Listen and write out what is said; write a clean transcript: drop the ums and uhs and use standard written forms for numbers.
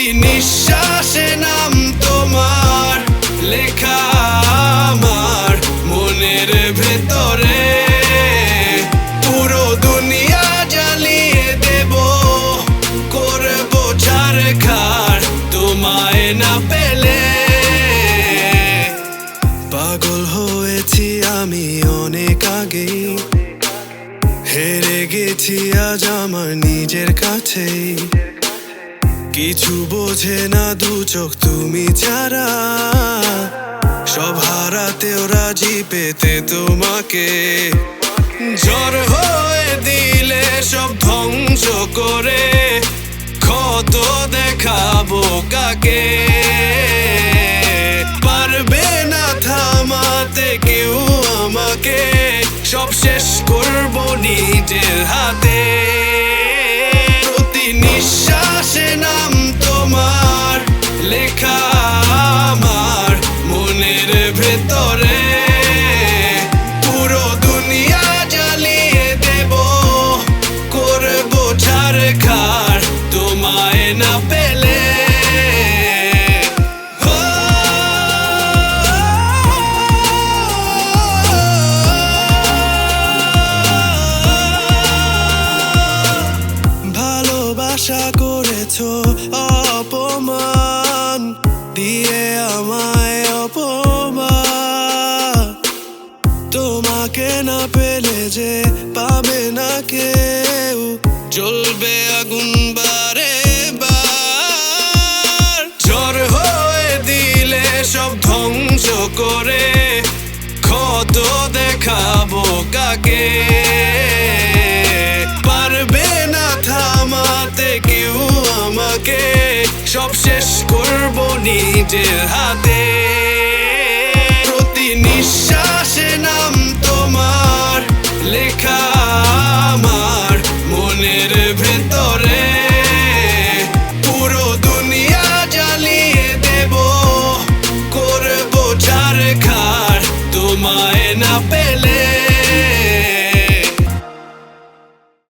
প্রতি নিঃশ্বাসে নাম তোমার লেখা আমার মনের ভেতরে। পুরো দুনিয়া জ্বালিয়ে দেব, করব ছারখার তোমায় না পেলে। পাগল হয়েছি আমি অনেক আগেই, হেরে গেছি আজ আমার নিজের কাছেই। কিছু বোঝে না দু চোখ তুমি ছাড়া, সব হারাতেও রাজি পেতে তোমাকে। ঝড় হয়ে দিলে সব ধ্বংস করে, ক্ষত দেখাবো কাকে। পারবে না থামাতে কেউ আমাকে, সব শেষ করবো নিজের হাতে। প্রতি নিঃশ্বাসে নাম তোমার লেখা আমার মনের ভেতরে। পুরো দুনিয়া জ্বালিয়ে দেব, করবো ছারখার তোমায় না পেলে। আশা করেছো অপমান দিয়ে আমায়, অপমান। তোমাকে না পেলে যে পাবে না কেউ, জ্বলবে আগুন বারে বার। ঝড় হয়ে দিলে সব ধ্বংস করে, ক্ষত দেখাবো কাকে। পারবে না থামাতে কেউ আমাকে, সব শেষ করবো নিজের হাতে। প্রতি নিঃশ্বাস